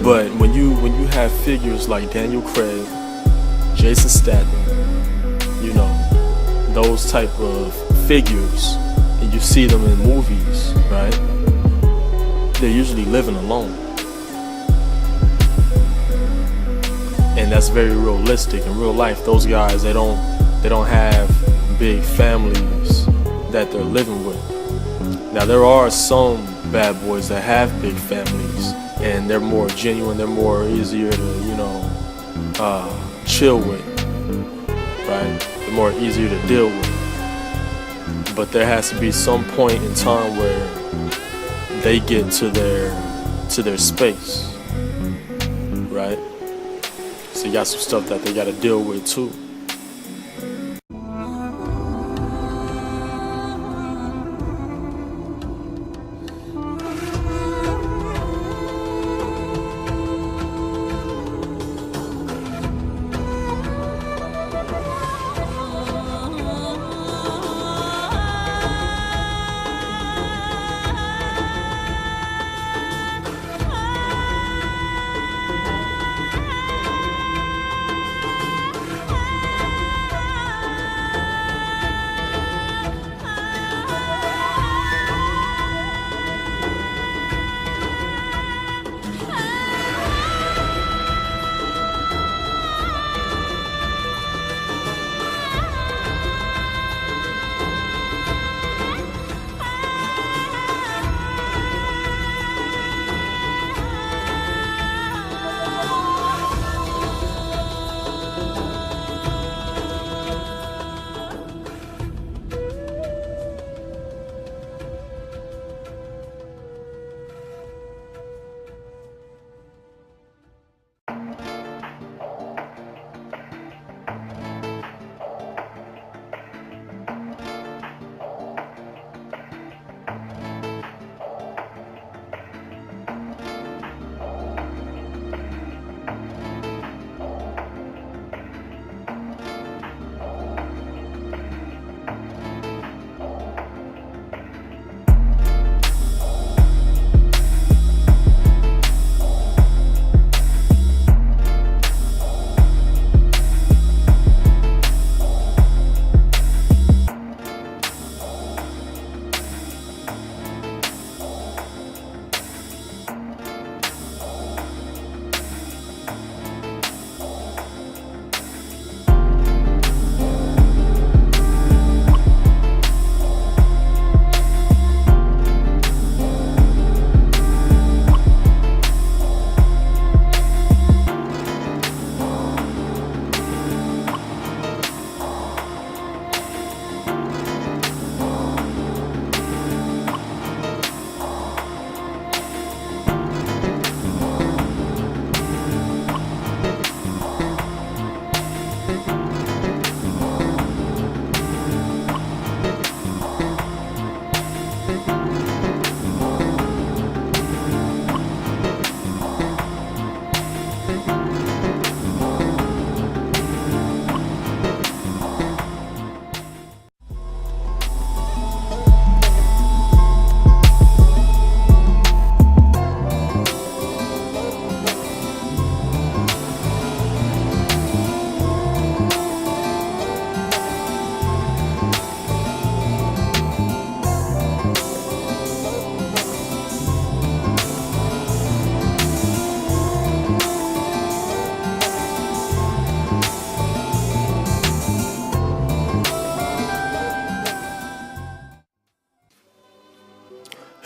But when you have figures like Daniel Craig, Jason Statham, you know, those type of figures, and you see them in movies, right? They're usually living alone. And that's very realistic. In real life, those guys, they don't have big families that they're living with. Now there are some bad boys that have big families, and they're more genuine, they're more easier to, chill with, right? They're more easier to deal with. But there has to be some point in time where they get to their space, right? So you got some stuff that they got to deal with too.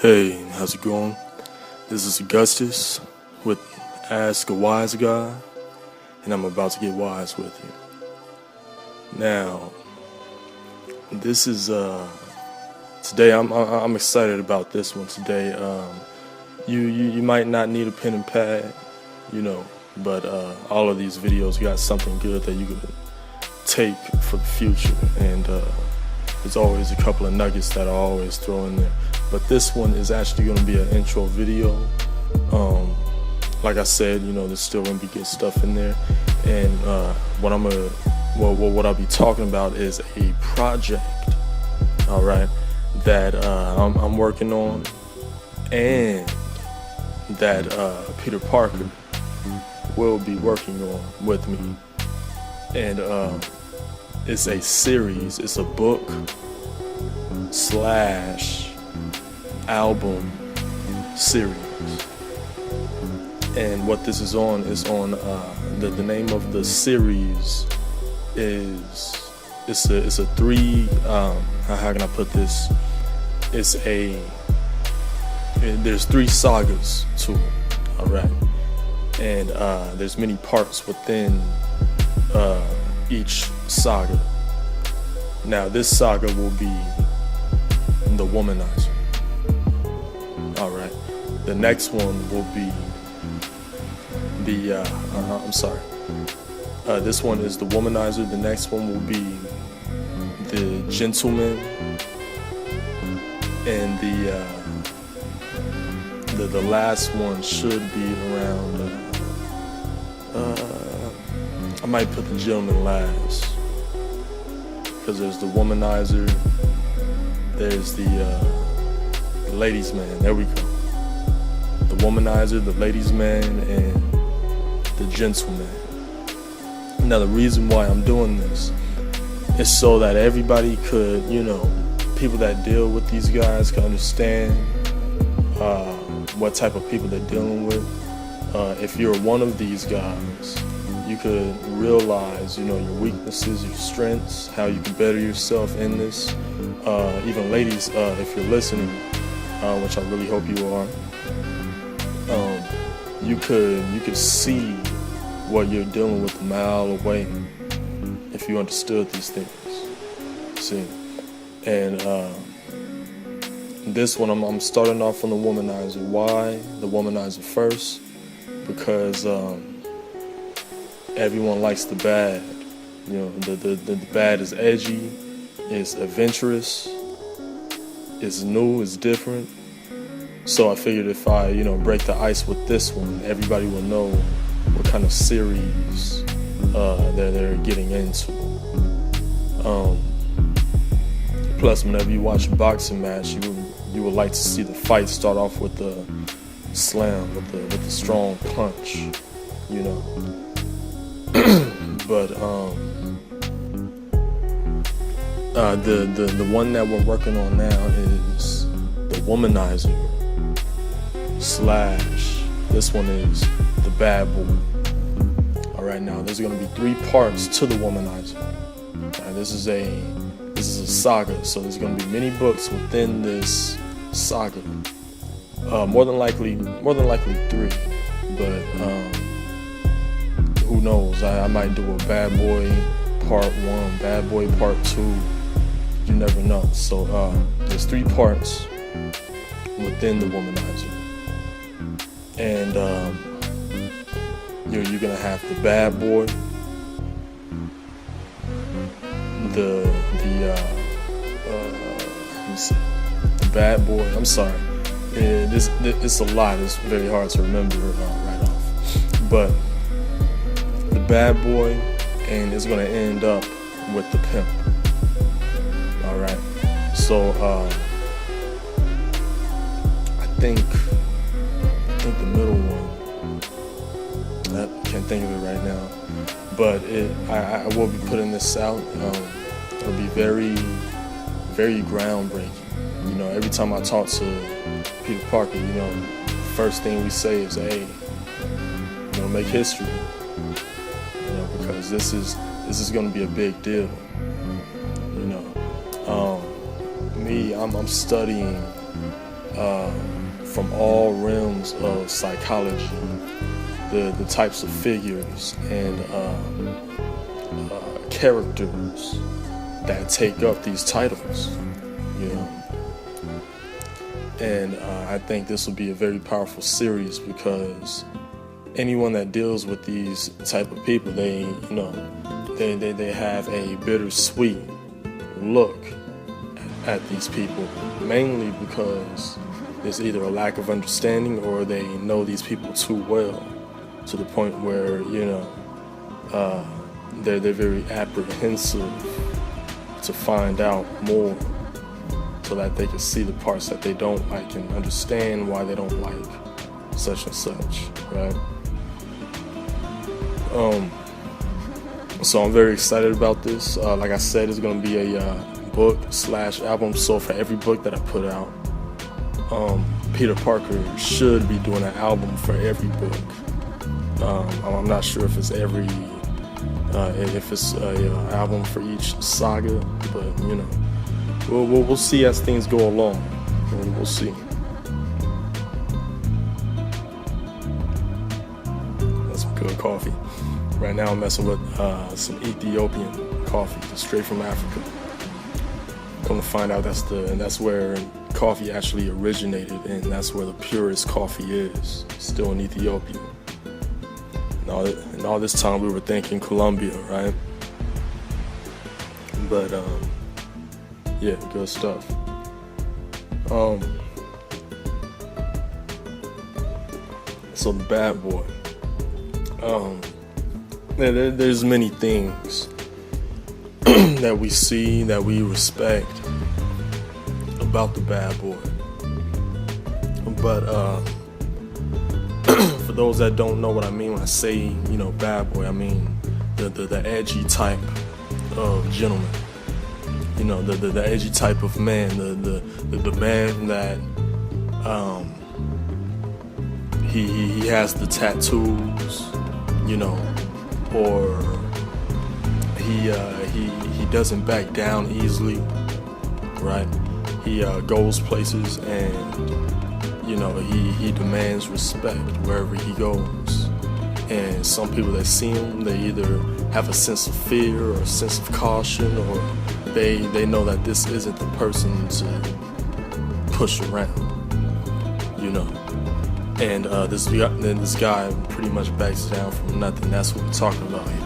Hey, how's it going? This is Augustus with Ask a Wise Guy, and I'm about to get wise with you. Now, this is today. I'm excited about this one today. You might not need a pen and pad, but all of these videos got something good that you could take for the future, and there's always a couple of nuggets that I always throw in there. But this one is actually going to be an intro video. Like I said, there's still going to be good stuff in there. And what I'll be talking about is a project, all right, that I'm working on, and that Peter Parka will be working on with me. And it's a series, it's a book / album series. And what this is on the name of the series is it's a three how can I put this? There's 3 sagas to it, alright? And there's many parts within each saga. Now this saga will be the womanizer. Alright. The next one will be the this one is the womanizer. The next one will be the gentleman, and the last one should be around I might put the gentleman last, because there's the womanizer, there's the ladies man, there we go. The womanizer, the ladies man, and the gentleman. Now the reason why I'm doing this is so that everybody could, people that deal with these guys can understand what type of people they're dealing with. If you're one of these guys, you could realize, your weaknesses, your strengths, how you can better yourself in this. Even ladies, if you're listening, which I really hope you are, you could see what you're dealing with a mile away if you understood these things. See, and this one I'm starting off on the womanizer. Why the womanizer first? Because everyone likes the bad. The bad is edgy, it's adventurous, it's new, it's different. So I figured if I, break the ice with this one, everybody will know what kind of series they're getting into. Plus, whenever you watch a boxing match, you would like to see the fight start off with the slam, with the strong punch, But the one that we're working on now is the womanizer / this one is the bad boy. Alright, now there's gonna be 3 parts to the womanizer. This is a saga, so there's gonna be many books within this saga. More than likely 3, but who knows? I might do a bad boy part 1, bad boy part 2. You never know. So there's 3 parts within the womanizer, and you're gonna have the bad boy, the bad boy. I'm sorry, it's a lot. It's very hard to remember right off, but the bad boy, and it's gonna end up with the pimp. All right, so I think the middle one, I can't think of it right now, but I will be putting this out. It'll be very, very groundbreaking. Every time I talk to Peter Parka, the first thing we say is, hey, make history, because this is going to be a big deal. I'm studying from all realms of psychology, the types of figures and characters that take up these titles, and I think this will be a very powerful series, because anyone that deals with these type of people, they have a bittersweet look at these people, mainly because there's either a lack of understanding or they know these people too well, to the point where they're very apprehensive to find out more, so that they can see the parts that they don't like and understand why they don't like such and such, right? So I'm very excited about this. Like I said, it's going to be a book/album. So for every book that I put out, Peter Parker should be doing an album for every book. I'm not sure if it's a album for each saga, but we'll see as things go along. We'll see. That's some good coffee. Right now I'm messing with some Ethiopian coffee, straight from Africa. Come to find out that's where coffee actually originated, and that's where the purest coffee is, still in Ethiopia. And all this time we were thinking Colombia, right? But yeah, good stuff. So the bad boy. There's many things that we see, that we respect about the bad boy. But for those that don't know what I mean when I say, bad boy, I mean the edgy type of gentleman. The edgy type of man, the man that he has the tattoos, or he doesn't back down easily, right? He goes places and he demands respect wherever he goes. And some people that see him, they either have a sense of fear or a sense of caution, or they know that this isn't the person to push around, And this guy pretty much backs down from nothing. That's what we're talking about here.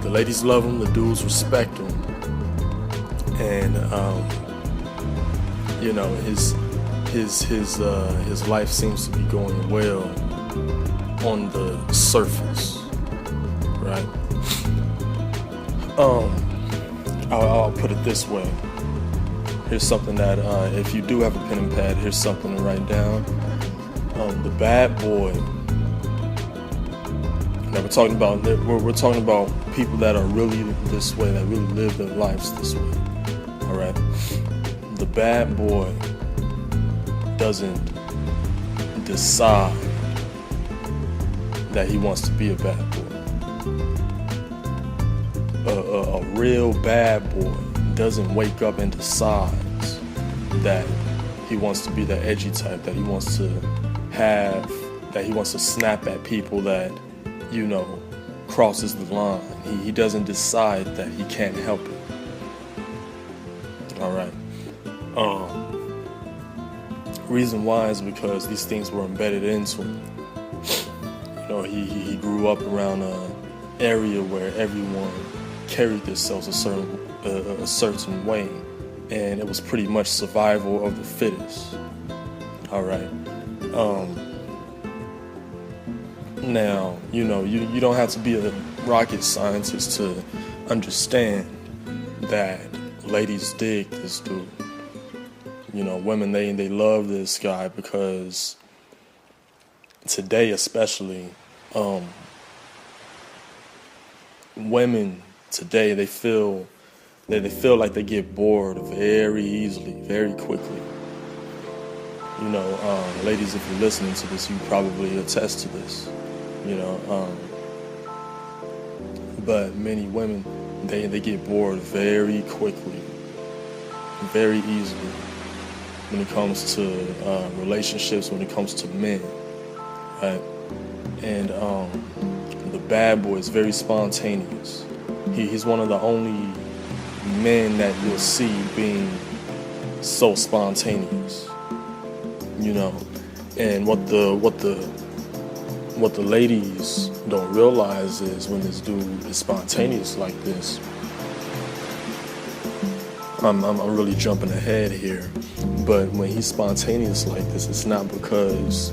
The ladies love him, the dudes respect him, and his life seems to be going well on the surface, right? I'll put it this way. Here's something that if you do have a pen and pad, here's something to write down. The bad boy. Now we're talking about people that are really this way, that really live their lives this way. All right. The bad boy doesn't decide that he wants to be a bad boy. A real bad boy doesn't wake up and decides that he wants to be the edgy type, that he wants to snap at people that, crosses the line. He doesn't decide that he can't help it. All right. Reason why is because these things were embedded into him. He grew up around an area where everyone carried themselves a certain way, and it was pretty much survival of the fittest. All right. Now, you don't have to be a rocket scientist to understand that ladies dig this dude. Women, they love this guy because today especially, women today, they feel like they get bored very easily, very quickly. Ladies, if you're listening to this, you probably attest to this. But many women, they get bored very quickly, very easily when it comes to relationships, when it comes to men, right? And the bad boy is very spontaneous. He's one of the only men that you'll see being so spontaneous. And what the ladies don't realize is when this dude is spontaneous like this, I'm really jumping ahead here, but when he's spontaneous like this, it's not because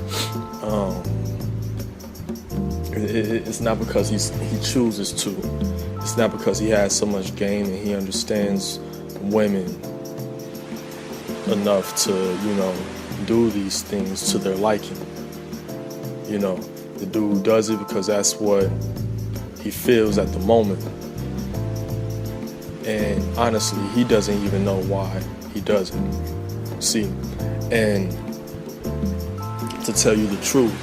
he chooses to. It's not because he has so much game and he understands women enough to, do these things to their liking. The dude does it because that's what he feels at the moment. And honestly, he doesn't even know why he does it. See, and to tell you the truth,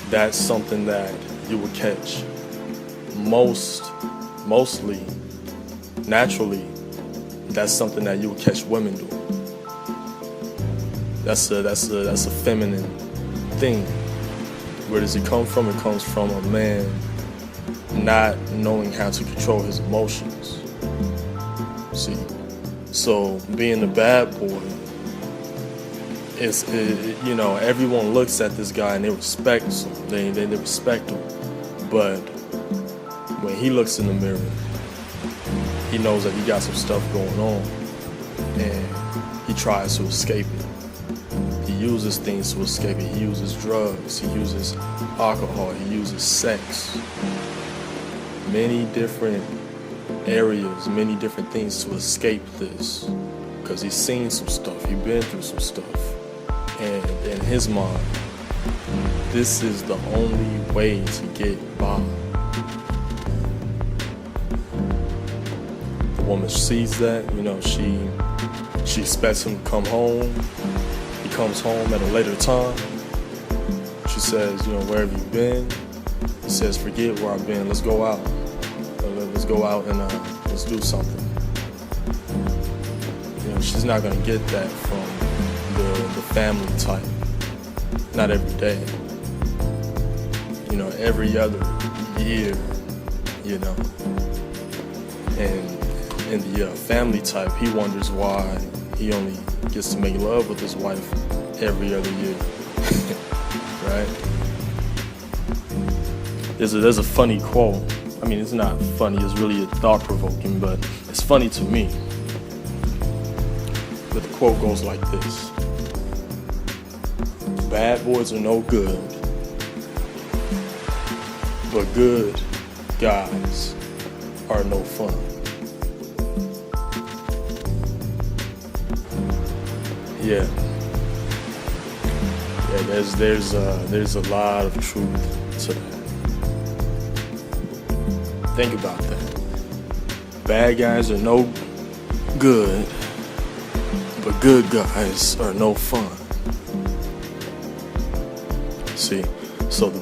that's something that you will catch mostly, naturally, that's something that you will catch women doing. That's a feminine thing. Where does it come from? It comes from a man not knowing how to control his emotions. See, so being a bad boy everyone looks at this guy and they respect him. They respect him, but when he looks in the mirror, he knows that he got some stuff going on, and he tries to escape it. He uses things to escape it. He uses drugs. He uses alcohol. He uses sex. Many different areas, many different things to escape this, because he's seen some stuff. He's been through some stuff, and in his mind, this is the only way to get by. The woman sees that, she expects him to come home. He comes home at a later time. She says, where have you been? He says, forget where I've been. Let's go out. Let's go out and let's do something. She's not gonna get that from the family type. Not every day. Every other year. And in the family type, he wonders why he only gets to make love with his wife every other year. Right? There's a funny quote. I mean, it's not funny, it's really thought-provoking, but it's funny to me. But the quote goes like this: bad boys are no good, but good guys are no fun. Yeah, there's a lot of truth to that. Think about that. Bad guys are no good, but good guys are no fun. See, so the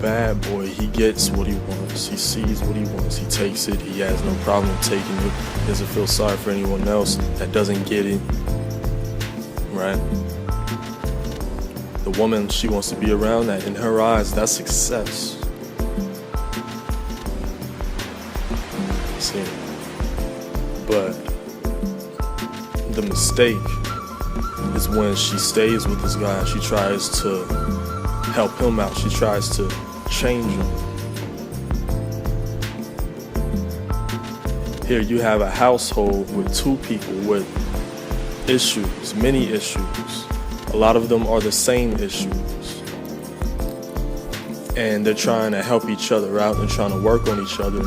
bad boy, he gets what he wants. He sees what he wants. He takes it. He has no problem taking it. He doesn't feel sorry for anyone else that doesn't get it. Right? The woman, she wants to be around that. In her eyes, that's success. See? But the mistake is when she stays with this guy and she tries to help him out. She tries to change him. Here you have a household with two people with issues, many issues. A lot of them are the same issues. And they're trying to help each other out and trying to work on each other.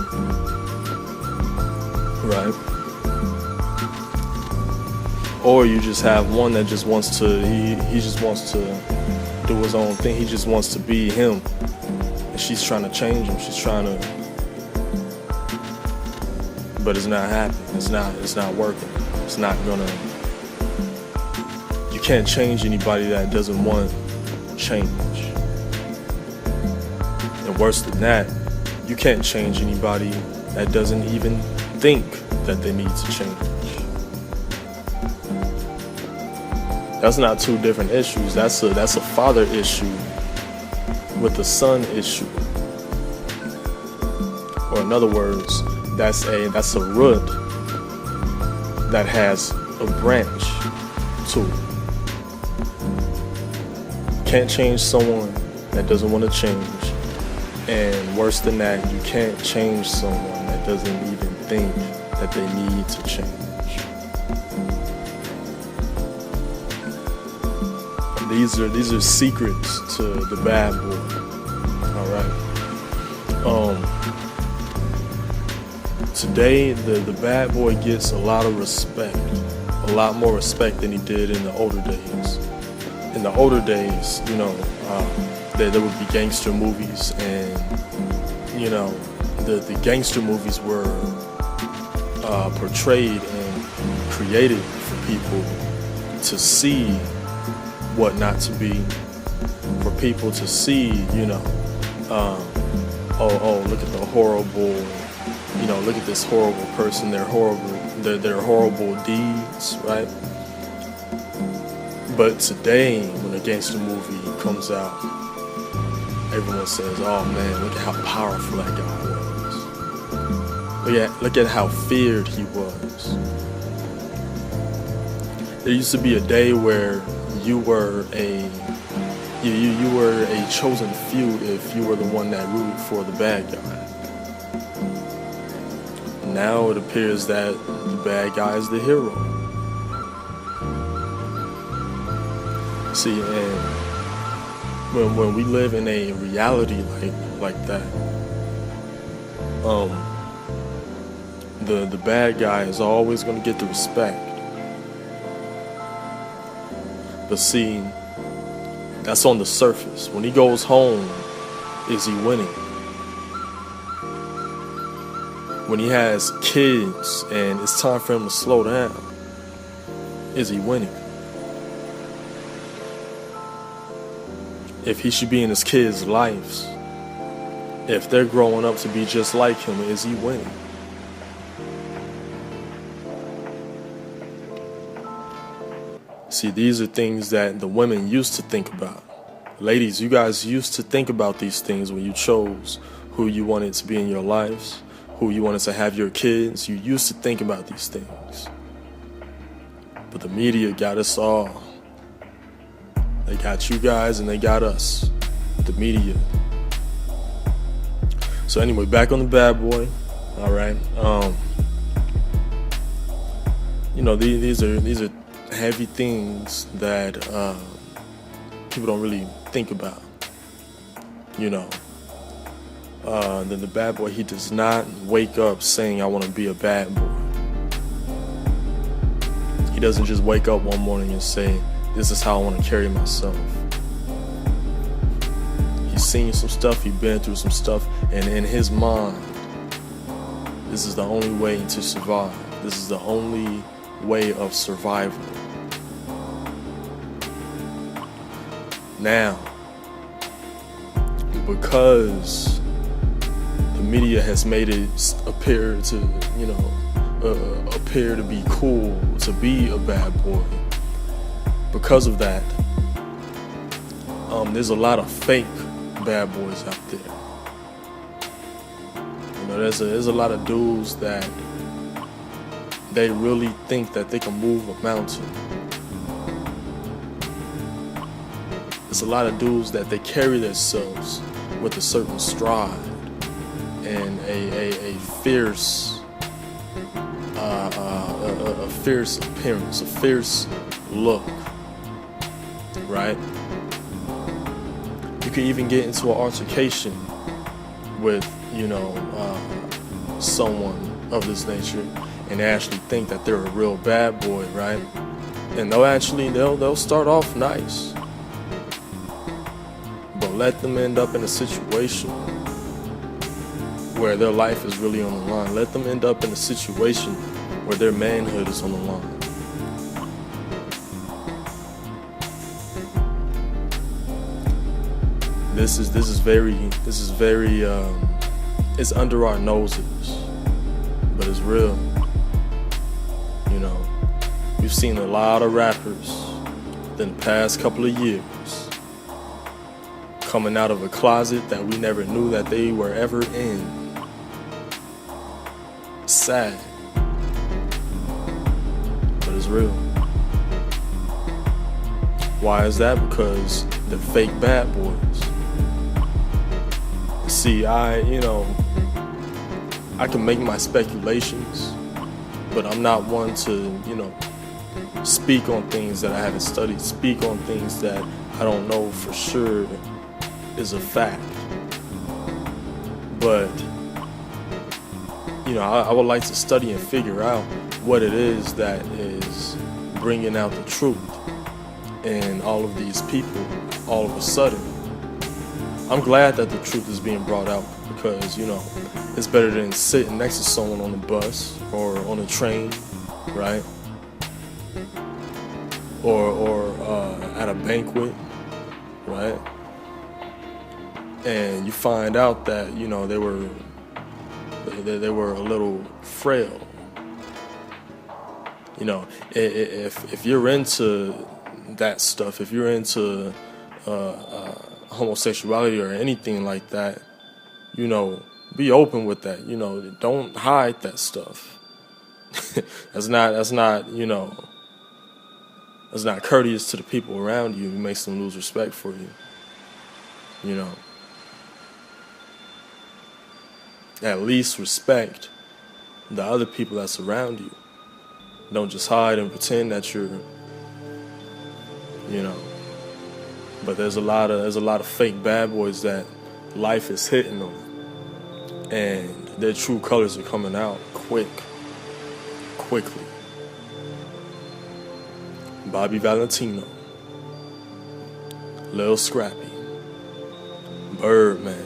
Right? Or you just have one that just wants to, he just wants to do his own thing. He just wants to be him. And she's trying to change him. She's trying to, but it's not happening. It's not working. It's not gonna, you can't change anybody that doesn't want change. And worse than that, you can't change anybody that doesn't even think that they need to change. That's not two different issues. That's a father issue with a son issue. Or in other words, that's a root that has a branch to it. Can't change someone that doesn't want to change. And worse than that, you can't change someone that doesn't even think that they need to change. These are secrets to the bad boy. All right. Today the bad boy gets a lot of respect, a lot more respect than he did in the older days. In the older days, there would be gangster movies, and you know, the gangster movies were portrayed and created for people to see what not to be, for people to see, look at the horrible, look at this horrible person, their horrible deeds, right? But today, when a gangster movie comes out, everyone says, "Oh man, look at how powerful that guy was. Look at how feared he was." There used to be a day where you were a chosen few if you were the one that rooted for the bad guy. Now it appears that the bad guy is the hero. See, and when we live in a reality like that, the bad guy is always going to get the respect. But see, that's on the surface. When he goes home, is he winning? When he has kids and it's time for him to slow down, is he winning? If he should be in his kids' lives, if they're growing up to be just like him, is he winning? See, these are things that the women used to think about. Ladies, you guys used to think about these things when you chose who you wanted to be in your lives, who you wanted to have your kids. You used to think about these things. But the media got us all. They got you guys and they got us, the media. So anyway, back on the bad boy. All right. These are heavy things that people don't really think about. Then the bad boy, he does not wake up saying, "I want to be a bad boy." He doesn't just wake up one morning and say, "This is how I want to carry myself." He's seen some stuff, he's been through some stuff, and in his mind, this is the only way to survive. This is the only way of survival. Now, because the media has made it appear to be cool to be a bad boy, because of that, there's a lot of fake bad boys out there. There's a lot of dudes that they really think that they can move a mountain. There's a lot of dudes that they carry themselves with a certain stride and a fierce appearance, a fierce look, right? You can even get into an altercation with, someone of this nature and actually think that they're a real bad boy, right? And they'll start off nice, but let them end up in a situation where their life is really on the line. Let them end up in a situation where their manhood is on the line. This is very it's under our noses, but it's real. We've seen a lot of rappers in the past couple of years coming out of a closet that we never knew that they were ever in. Sad, but it's real. Why is that? Because they're fake bad boys. See, I can make my speculations, but I'm not one to, speak on things that I haven't studied, speak on things that I don't know for sure is a fact. But, I would like to study and figure out what it is that is bringing out the truth in all of these people all of a sudden. I'm glad that the truth is being brought out because, it's better than sitting next to someone on the bus or on a train, right? Or at a banquet, right? And you find out that, they were a little frail. If you're into that stuff, if you're into homosexuality or anything like that, be open with that. Don't hide that stuff. That's not courteous to the people around you. It makes them lose respect for you. At least respect the other people that surround you. Don't just hide and pretend that you're, But there's a lot of fake bad boys that life is hitting them, and their true colors are coming out quickly. Bobby Valentino, Lil Scrappy, Birdman,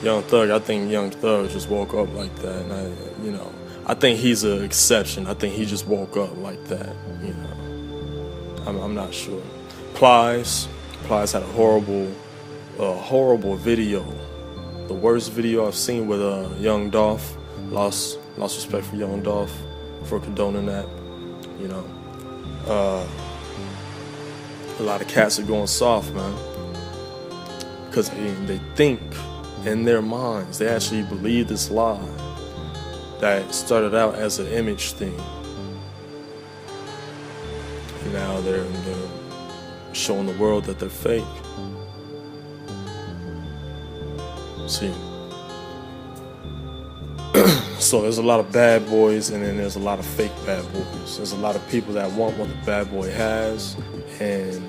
Young Thug. I think Young Thug just woke up like that, and I think he's an exception. I think he just woke up like that. I'm not sure. Plies had a horrible video. The worst video I've seen with Young Dolph. Lost respect for Young Dolph for condoning that. A lot of cats are going soft, man, because they think in their minds, they actually believe this lie that started out as an image thing. And now they're showing the world that they're fake. See? So there's a lot of bad boys, and then there's a lot of fake bad boys. There's a lot of people that want what the bad boy has, and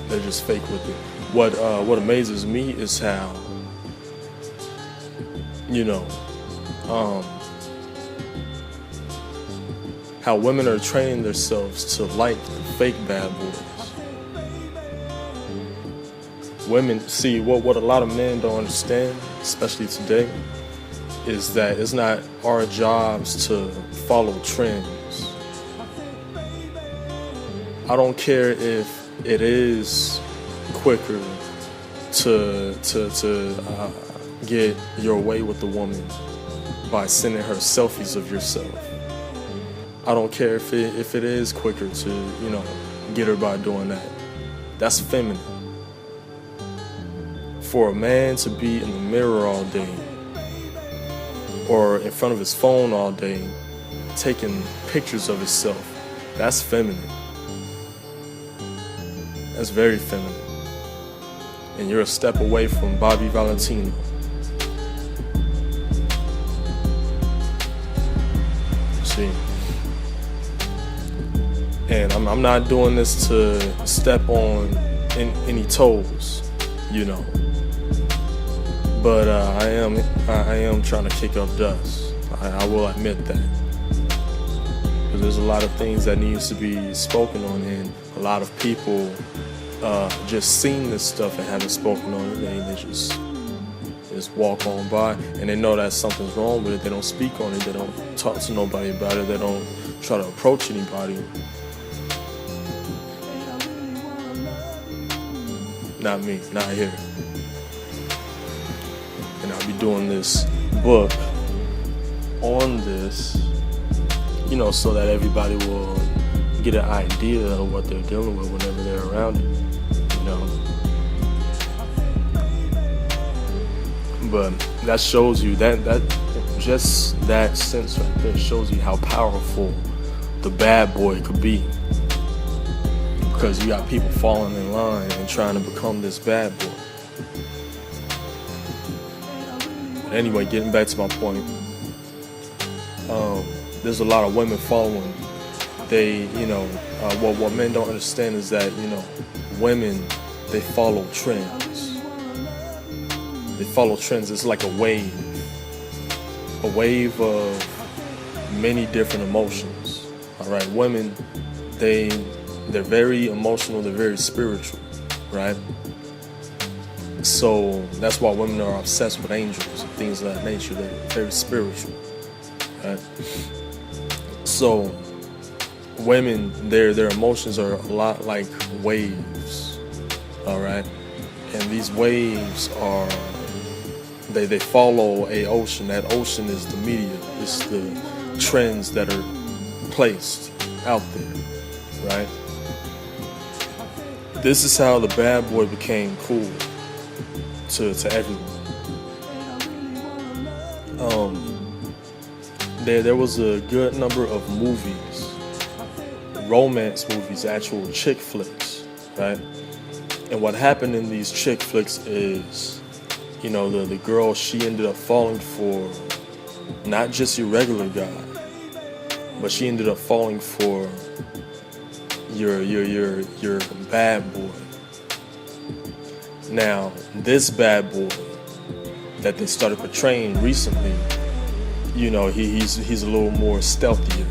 they're just fake with it. What amazes me is how, how women are training themselves to like the fake bad boys. Women, see, what a lot of men don't understand, especially today, is that it's not our jobs to follow trends. I don't care if it is quicker to get your way with the woman by sending her selfies of yourself. I don't care if it is quicker to, get her by doing that. That's feminine. For a man to be in the mirror all day or in front of his phone all day taking pictures of himself, that's feminine. That's very feminine. And you're a step away from Bobby Valentino. See? And I'm not doing this to step on any toes, But I am trying to kick up dust. I will admit that. Because there's a lot of things that needs to be spoken on, and a lot of people just seen this stuff and haven't spoken on it. They just walk on by, and they know that something's wrong with it. They don't speak on it. They don't talk to nobody about it. They don't try to approach anybody. Not me, not here. And I'll be doing this book on this, so that everybody will get an idea of what they're dealing with whenever they're around it, But that shows you that just that sense right there shows you how powerful the bad boy could be. Because you got people falling in line and trying to become this bad boy. But anyway, getting back to my point, there's a lot of women following. They, what men don't understand is that, women, they follow trends. They follow trends. It's like a wave of many different emotions. All right, women, they're very emotional, they're very spiritual. right? So that's why women are obsessed with angels and things of that nature. They're very spiritual, right? So women, their emotions are a lot like waves, all right? And these waves are, they follow a ocean. That ocean is the media. It's the trends that are placed out there, right? This is how the bad boy became cool to everyone. There was a good number of movies, romance movies, actual chick flicks, right? And what happened in these chick flicks is, the girl, she ended up falling for not just your regular guy, but she ended up falling for your bad boy. Now, this bad boy that they started portraying recently, he's a little more stealthier.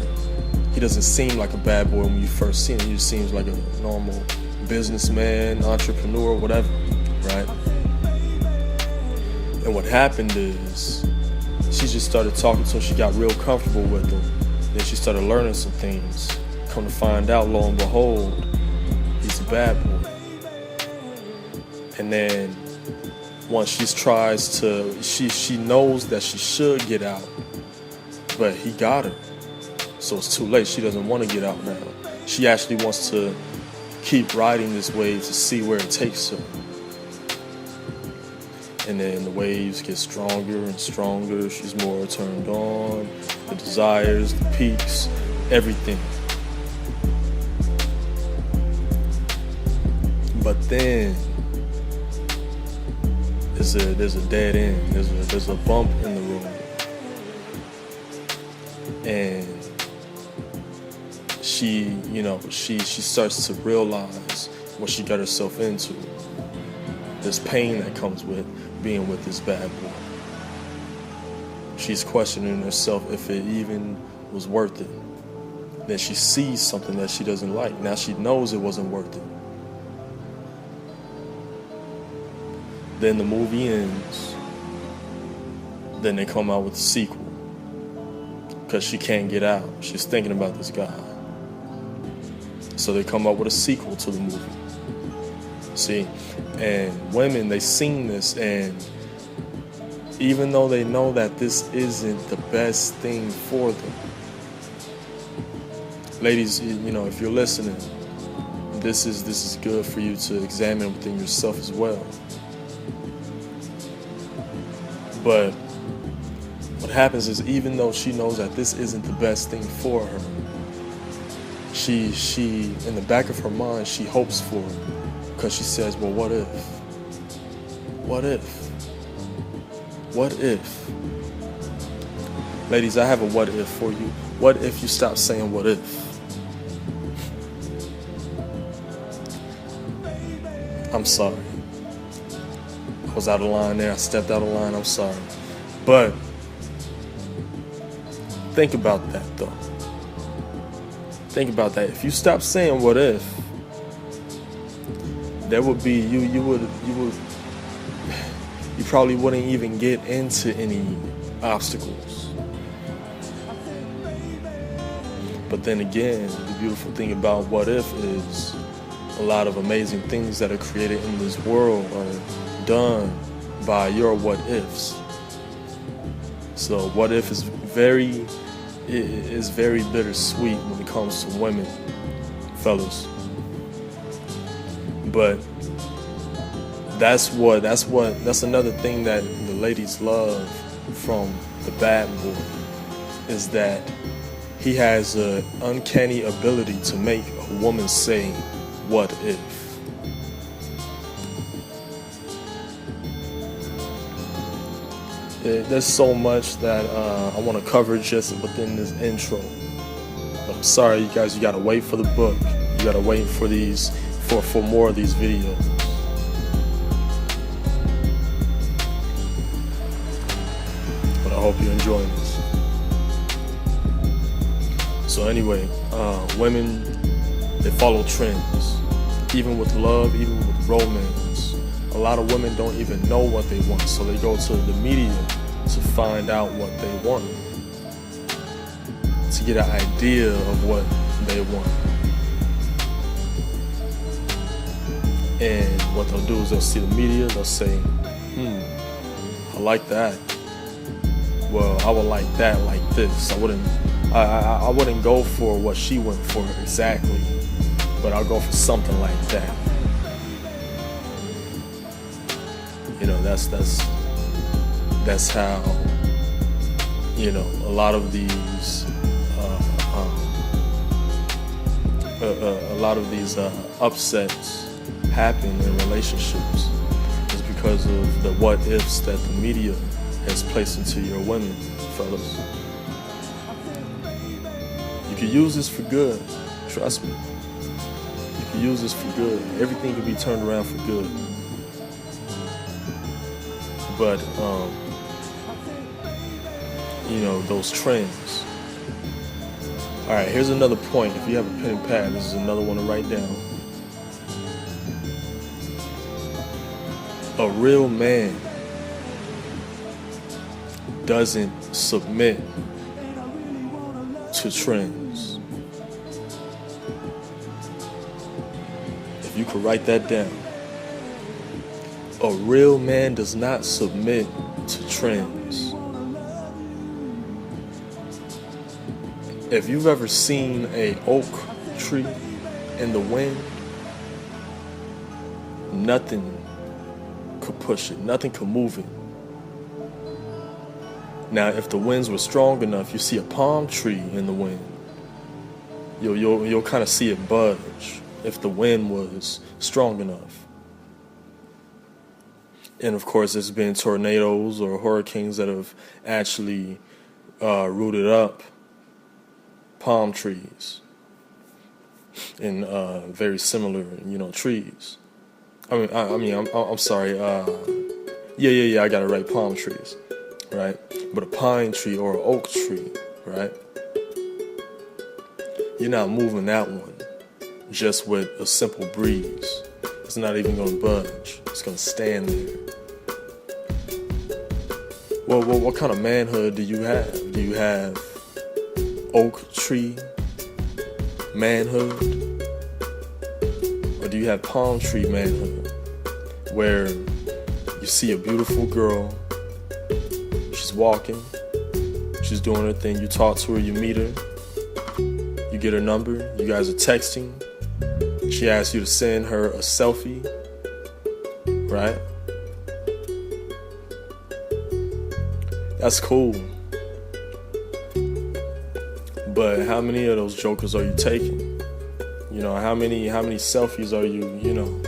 He doesn't seem like a bad boy when you first see him. He just seems like a normal businessman, entrepreneur, whatever, right? And what happened is she just started talking to him. She got real comfortable with him. Then she started learning some things. Come to find out, lo and behold, he's a bad boy. And then once she tries to, she knows that she should get out, but he got her. So it's too late. She doesn't want to get out now. She actually wants to keep riding this wave to see where it takes her. And then the waves get stronger and stronger. She's more turned on. The desires, the peaks, everything. But then there's a dead end. There's a bump in the road. And she starts to realize what she got herself into. This pain that comes with being with this bad boy. She's questioning herself if it even was worth it. Then she sees something that she doesn't like. Now she knows it wasn't worth it. Then the movie ends. Then they come out with the sequel. Because she can't get out. She's thinking about this guy. So they come up with a sequel to the movie. See? And women, they seen this, and even though they know that this isn't the best thing for them, ladies, if you're listening, this is good for you to examine within yourself as well. But what happens is, even though she knows that this isn't the best thing for her, she in the back of her mind, she hopes for it. Because she says, well, what if? What if? What if? Ladies, I have a what if for you. What if you stop saying what if? I'm sorry. I was out of line there. I stepped out of line. I'm sorry. But think about that, though. Think about that. If you stop saying what if, there would be you probably wouldn't even get into any obstacles. But then again, the beautiful thing about what if is a lot of amazing things that are created in this world are done by your what ifs. So what if is very bittersweet when it comes to women, fellas. But that's another thing that the ladies love from the bad boy, is that he has an uncanny ability to make a woman say, what if? There's so much that I want to cover just within this intro. But I'm sorry, you guys, you gotta wait for the book. You gotta wait for for more of these videos. But I hope you're enjoying this. So anyway, women, they follow trends. Even with love, even with romance. A lot of women don't even know what they want, so they go to the media to find out what they want, to get an idea of what they want. And what they'll do is they'll see the media, they'll say, I like that. Well, I would like that like this. I wouldn't go for what she went for exactly, but I'll go for something like that. You know, that's how, you know, a lot of these upsets happen in relationships, is because of the what ifs that the media has placed into your women, fellas. You can use this for good, trust me. You can use this for good. Everything can be turned around for good. But you know, those trends. Alright, here's another point. If you have a pen and pad, this is another one to write down. A real man doesn't submit to trends. If you could write that down. A real man does not submit to trends. If you've ever seen an oak tree in the wind, nothing could push it, nothing could move it. Now, if the winds were strong enough, you see a palm tree in the wind, you'll kind of see it budge if the wind was strong enough. And of course, there's been tornadoes or hurricanes that have actually rooted up palm trees and very similar, you know, trees. I'm sorry. Yeah. I got it right. Palm trees, right? But a pine tree or an oak tree, right? You're not moving that one just with a simple breeze. It's not even going to budge. It's going to stand there. Well, what kind of manhood do you have? Do you have oak tree manhood? Or do you have palm tree manhood? Where you see a beautiful girl, she's walking, she's doing her thing, you talk to her, you meet her, you get her number, you guys are texting, she asks you to send her a selfie, right? That's cool. But how many of those jokers are you taking? You know, how many selfies are you know,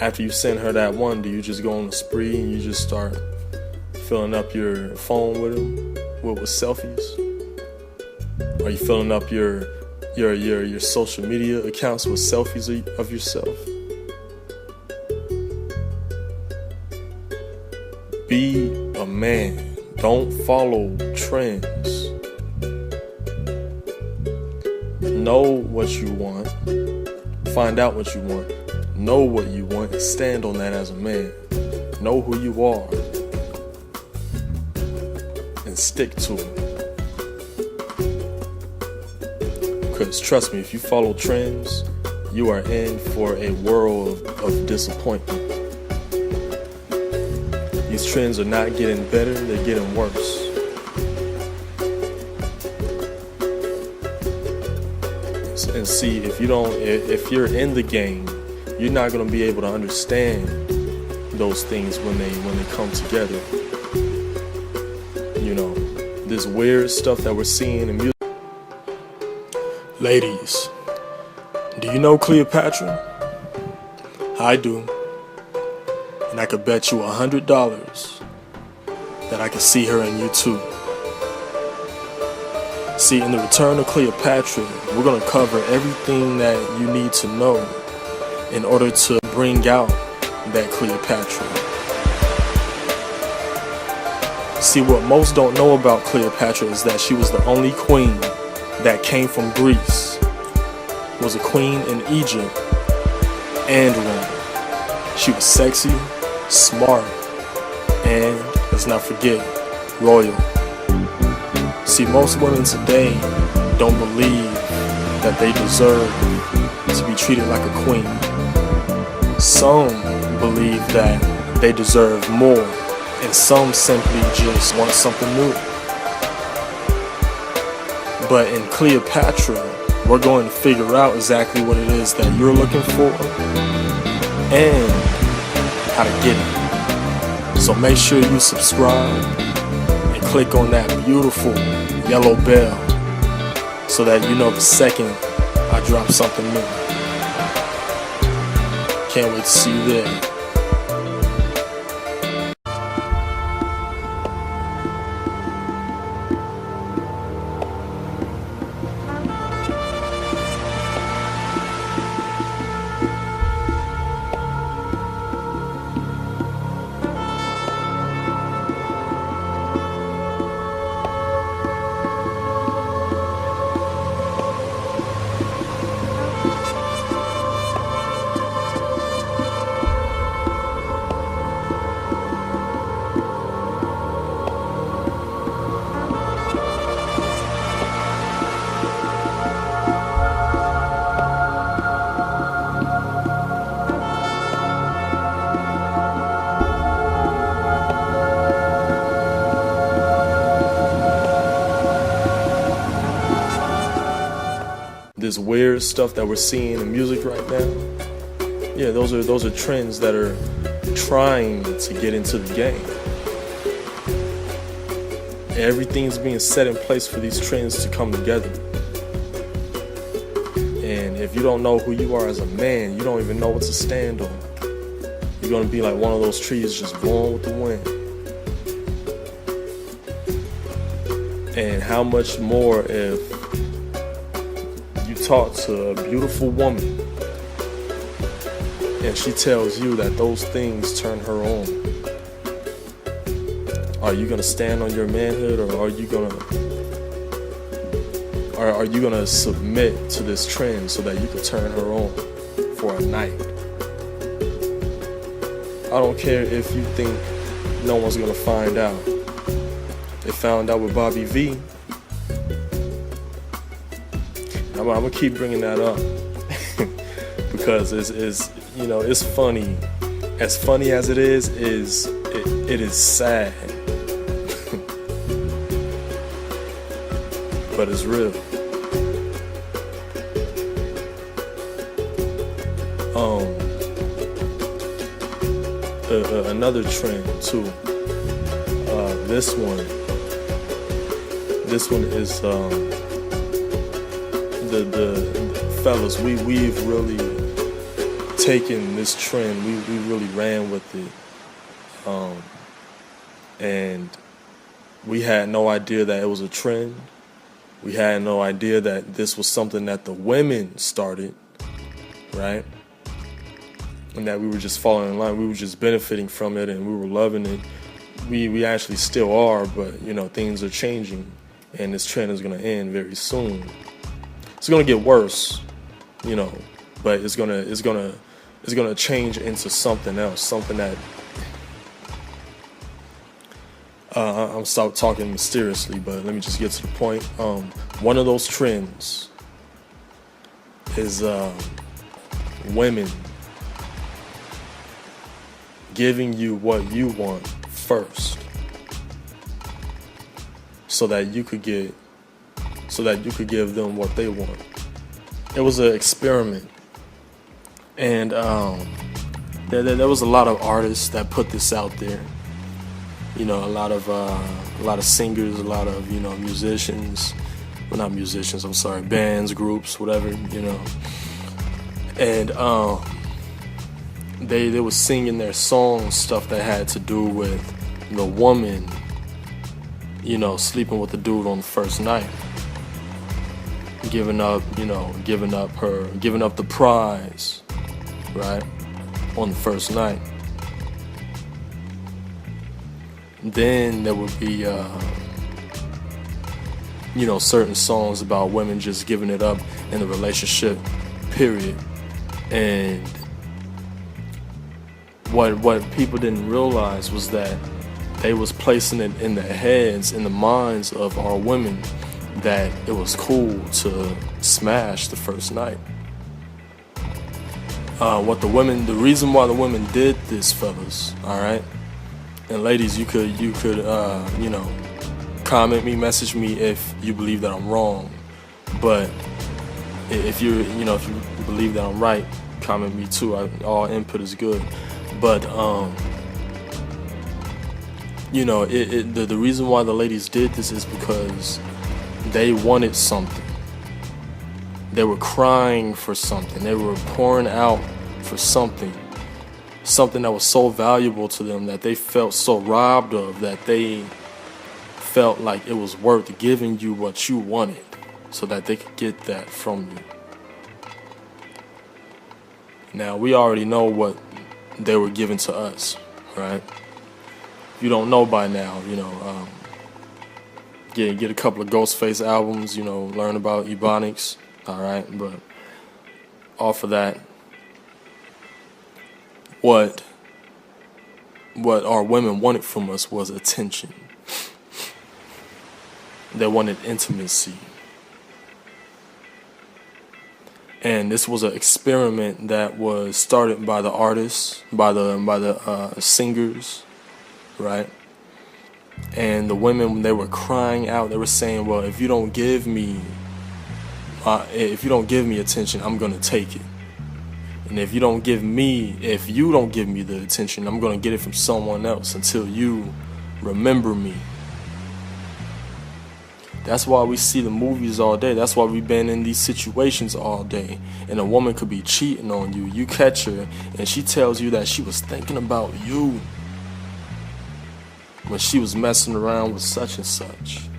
after you send her that one, do you just go on a spree and you just start filling up your phone with them, with selfies? Are you filling up your social media accounts with selfies of yourself? Be a man. Don't follow trends. Know what you want. Find out what you want. Know what you want and stand on that as a man. Know who you are and stick to it. Because trust me, if you follow trends, you are in for a world of disappointment. These trends are not getting better, they're getting worse. And see, if you're in the game, you're not going to be able to understand those things when they come together. You know, this weird stuff that we're seeing in music. Ladies, do you know Cleopatra? I do. And I could bet you $100 that I could see her in you too. See, in the Return of Cleopatra, we're going to cover everything that you need to know in order to bring out that Cleopatra. See, what most don't know about Cleopatra is that she was the only queen that came from Greece, was a queen in Egypt and Rome. She was sexy, smart, and let's not forget, royal. See, most women today don't believe that they deserve to be treated like a queen. Some believe that they deserve more, and some simply just want something new. But in Cleopatra, we're going to figure out exactly what it is that you're looking for and how to get it. So make sure you subscribe and click on that beautiful yellow bell so that you know the second I drop something new. Can't wait to see you there. This weird stuff that we're seeing in music right now, yeah, those are trends that are trying to get into the game. Everything's being set in place for these trends to come together. And if you don't know who you are as a man, you don't even know what to stand on. You're gonna be like one of those trees just blowing with the wind. And how much more if talk to a beautiful woman and she tells you that those things turn her on? Are you gonna stand on your manhood, or are you gonna submit to this trend so that you can turn her on for a night? I don't care if you think no one's gonna find out. They found out with Bobby V. I'm gonna keep bringing that up because it's funny. As funny as it is it is sad, but it's real. Another trend too. This one is the fellas, we've really taken this trend, we really ran with it, and we had no idea that it was a trend. We had no idea that this was something that the women started, right? And that we were just falling in line, we were just benefiting from it, and we were loving it. We actually still are, but things are changing, and this trend is going to end very soon. It's gonna get worse, but it's gonna change into something else, something that I'm stop talking mysteriously, but let me just get to the point. One of those trends is women giving you what you want first, so that you could give them what they want. It was an experiment, and there was a lot of artists that put this out there. A lot of singers, a lot of musicians. Well, not musicians. I'm sorry, bands, groups, whatever. And they were singing their songs, stuff that had to do with the woman, sleeping with the dude on the first night. Giving up the prize, right, on the first night. Then there would be, certain songs about women just giving it up in the relationship, period. And what people didn't realize was that they was placing it in the heads, in the minds of our women, that it was cool to smash the first night. The reason why the women did this, fellas, all right, and ladies, you could, comment me, message me if you believe that I'm wrong, but if you believe that I'm right, comment me too. All input is good, but the reason why the ladies did this is because they wanted something. They were crying for something. They were pouring out for something that was so valuable to them, that they felt so robbed of, that they felt like it was worth giving you what you wanted so that they could get that from you. Now, we already know what they were giving to us, right? If you don't know by now, get a couple of Ghostface albums, learn about Ebonics, all right? But off of that, what our women wanted from us was attention. They wanted intimacy. And this was an experiment that was started by the artists, by the singers, right? And the women, when they were crying out, they were saying, "Well, if you don't give me attention, I'm gonna take it. And if you don't give me the attention, I'm gonna get it from someone else until you remember me." That's why we see the movies all day. That's why we've been in these situations all day. And a woman could be cheating on you. You catch her, and she tells you that she was thinking about you when she was messing around with such and such.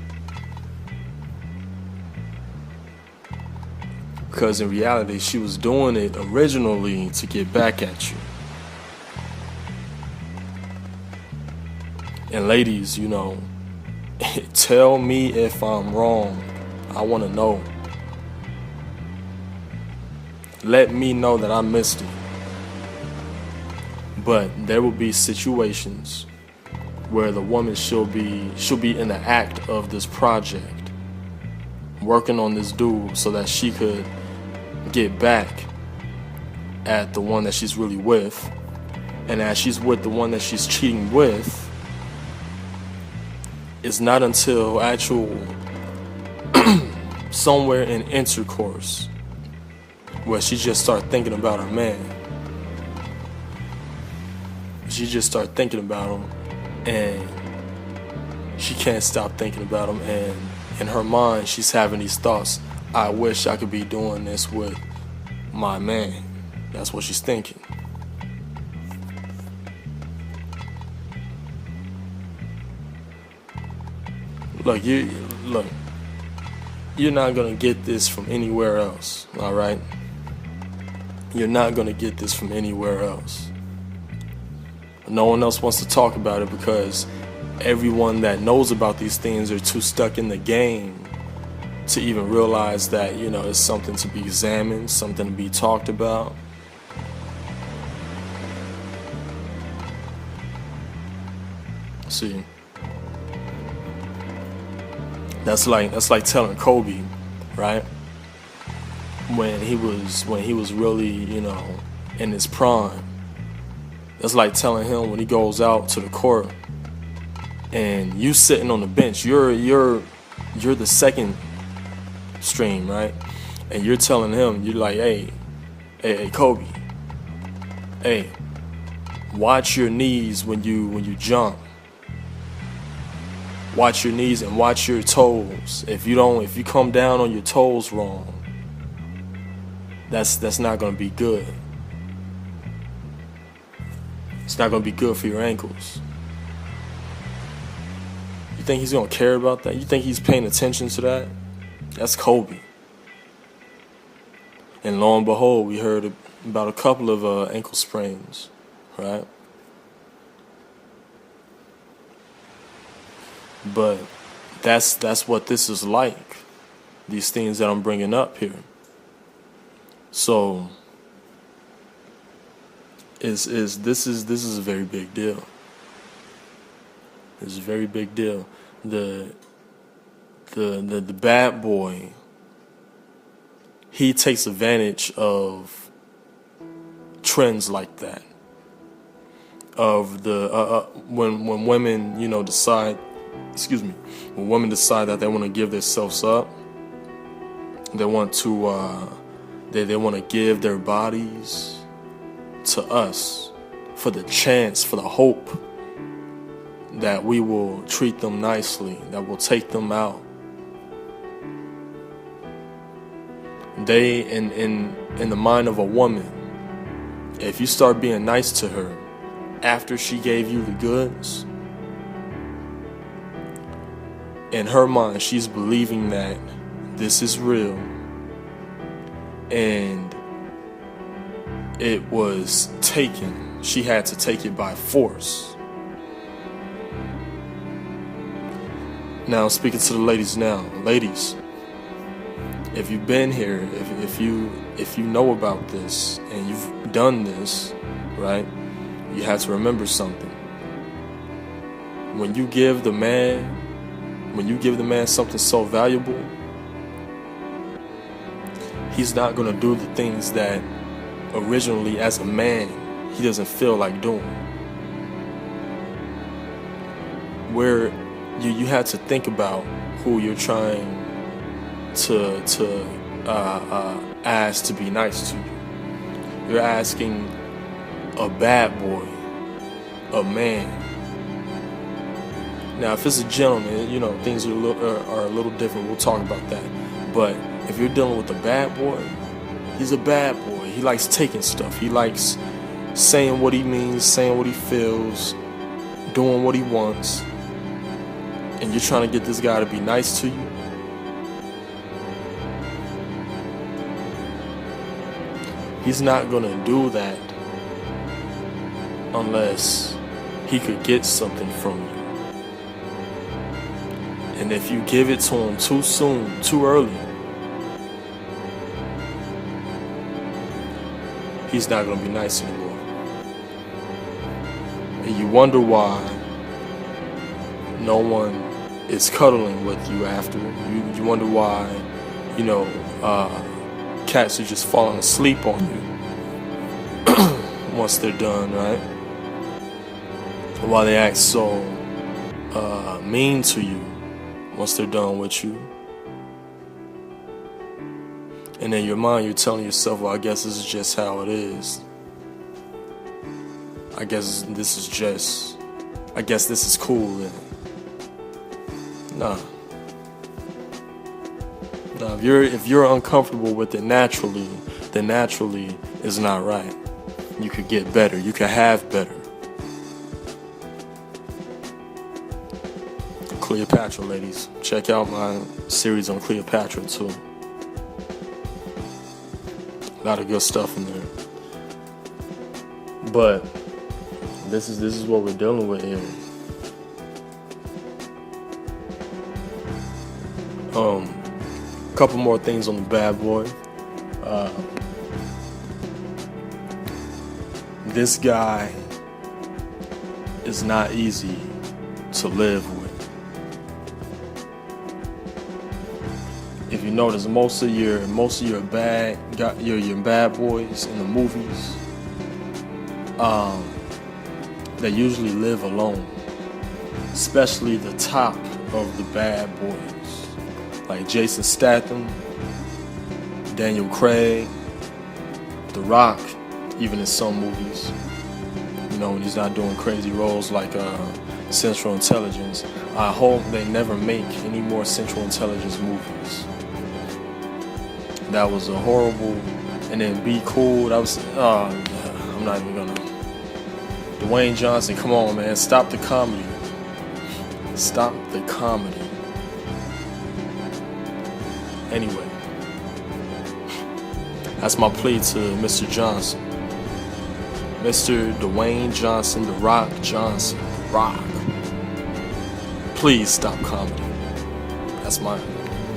Because in reality, she was doing it originally to get back at you. And ladies, tell me if I'm wrong. I want to know. Let me know that I missed it. But there will be situations where the woman she'll be in the act of this project, working on this dude so that she could get back at the one that she's really with. And as she's with the one that she's cheating with, it's not until actual somewhere in intercourse where she just start thinking about her man. She just start thinking about him, and she can't stop thinking about him, and in her mind she's having these thoughts: I wish I could be doing this with my man. That's what she's thinking. Look, you're not gonna get this from anywhere else, all right? You're not gonna get this from anywhere else. No one else wants to talk about it because everyone that knows about these things are too stuck in the game to even realize that, it's something to be examined, something to be talked about. See, that's like telling Kobe, right? When he was really, in his prime. That's like telling him when he goes out to the court and you sitting on the bench. You're the second stream, right? And you're telling him, you're like, hey, Kobe, hey, watch your knees when you jump. Watch your knees and watch your toes. If you come down on your toes wrong, that's not gonna be good. It's not gonna be good for your ankles. You think he's gonna care about that? You think he's paying attention to that? That's Kobe. And lo and behold, we heard about a couple of ankle sprains, right? But that's what this is like. These things that I'm bringing up here. So is this is a very big deal. It's a very big deal. The bad boy, he takes advantage of trends like that. Of the when women, decide, when women decide that they want to give themselves up, they want to they want to give their bodies to us for the chance, for the hope that we will treat them nicely, that we'll take them out. They, in the mind of a woman, if you start being nice to her after she gave you the goods, in her mind, she's believing that this is real and it was taken. She had to take it by force. Now, speaking to the ladies now. Ladies, if you've been here, if you know about this and you've done this, right, you have to remember something. When you give the man something so valuable, he's not going to do the things that originally, as a man, he doesn't feel like doing. Where you have to think about who you're trying to ask to be nice to you. You're asking a bad boy, a man. Now, if it's a gentleman, things are a little different. We'll talk about that. But if you're dealing with a bad boy, he's a bad boy. He likes taking stuff. He likes saying what he means, saying what he feels, doing what he wants. And you're trying to get this guy to be nice to you. He's not going to do that unless he could get something from you. And if you give it to him too soon, too early, he's not going to be nice anymore. And you wonder why no one is cuddling with you after. You wonder why, cats are just falling asleep on you once they're done, right? Why they act so mean to you once they're done with you. And in your mind, you're telling yourself, well, I guess this is just how it is. I guess this is cool. And nah, if you're uncomfortable with it naturally, then naturally is not right. You could get better. You could have better. Cleopatra, ladies. Check out my series on Cleopatra too. A lot of good stuff in there. But this is what we're dealing with here. A couple more things on the bad boy. This guy is not easy to live with. If you notice, most of your bad boys in the movies, they usually live alone. Especially the top of the bad boys, like Jason Statham, Daniel Craig, The Rock, even in some movies. When he's not doing crazy roles like Central Intelligence. I hope they never make any more Central Intelligence movies. That was a horrible. And then Be Cool. That was. I'm not even gonna. Dwayne Johnson, come on, man, stop the comedy. Stop the comedy. Anyway, that's my plea to Mr. Johnson. Mr. Dwayne Johnson, The Rock Johnson. Rock. Please stop comedy. That's mine.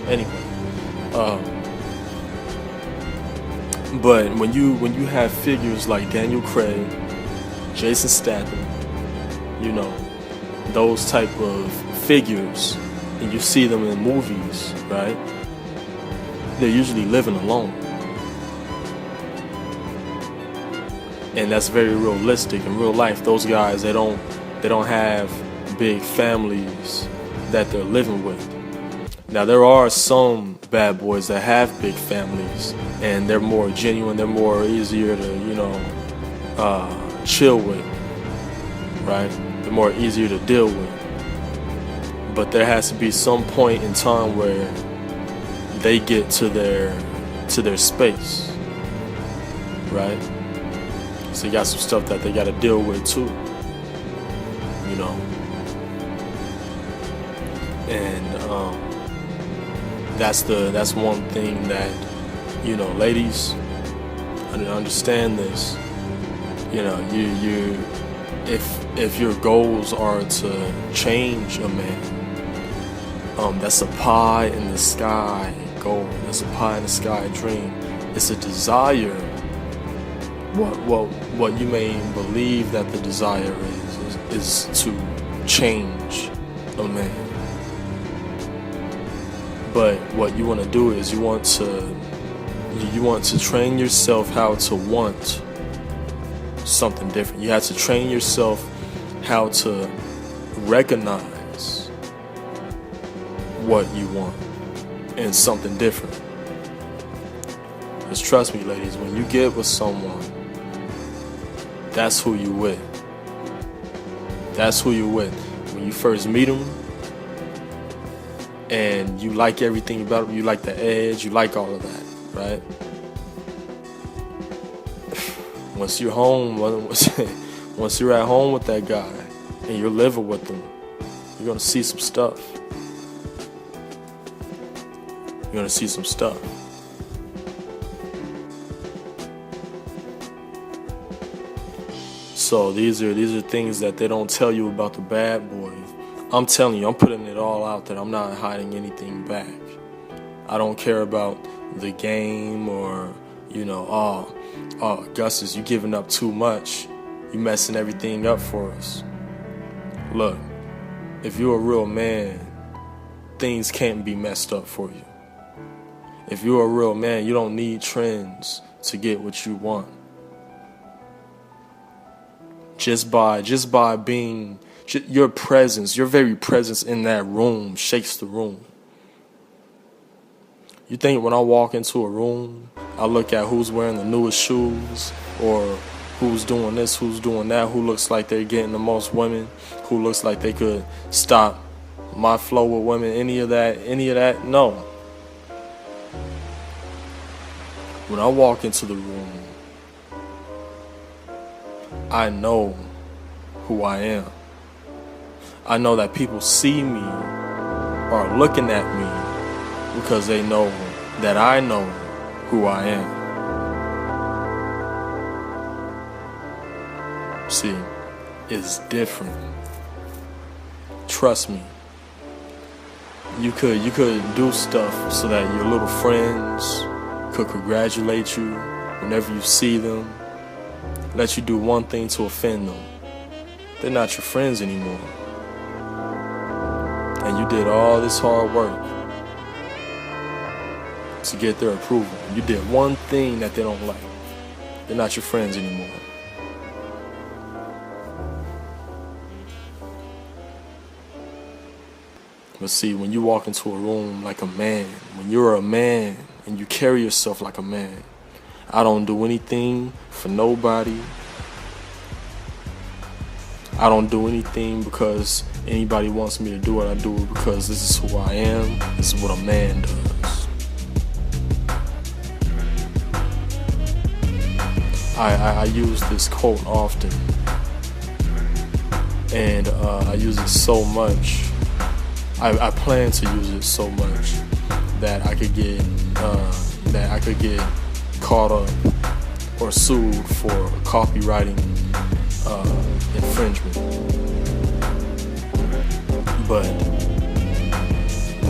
Anyway. But when you have figures like Daniel Craig, Jason Statham, those type of figures, and you see them in movies, right? They're usually living alone. And that's very realistic. In real life, those guys, they don't have big families that they're living with. Now, there are some bad boys that have big families, and they're more genuine, they're more easier to, chill with, right? They're more easier to deal with. But there has to be some point in time where they get to their space, right? So you got some stuff that they got to deal with too, and that's one thing that, ladies, understand this. If your goals are to change a man, that's a pie in the sky goal. That's a pie in the sky dream. It's a desire. What you may believe that the desire is to change a man. But what you want to do is you want to train yourself how to want something different. You have to train yourself how to recognize what you want and something different. Because trust me, ladies, when you get with someone, that's who you with. That's who you with. When you first meet them, and you like everything about them, you like the edge, you like all of that, right? Once you're home, once you're at home with that guy, and you're living with them, you're gonna see some stuff. You're gonna see some stuff. So these are things that they don't tell you about the bad boy. I'm telling you, I'm putting it all out there. I'm not hiding anything back. I don't care about the game or, Augustus, you giving up too much. You messing everything up for us. Look, if you're a real man, things can't be messed up for you. If you're a real man, you don't need trends to get what you want. Just by being, your presence, your very presence in that room shakes the room. You think when I walk into a room, I look at who's wearing the newest shoes, or who's doing this, who's doing that, who looks like they're getting the most women, who looks like they could stop my flow with women, any of that, no. When I walk into the room, I know who I am. I know that people see me or are looking at me because they know that I know who I am. See, it's different. Trust me. You could do stuff so that your little friends could congratulate you whenever you see them. Let you do one thing to offend them. They're not your friends anymore. And you did all this hard work to get their approval. You did one thing that they don't like. They're not your friends anymore. But see, when you walk into a room like a man, when you're a man and you carry yourself like a man, I don't do anything for nobody. I don't do anything because anybody wants me to do it. I do it because this is who I am. This is what a man does. I use this quote often, and I use it so much. I plan to use it so much that I could get caught up or sued for copywriting infringement. But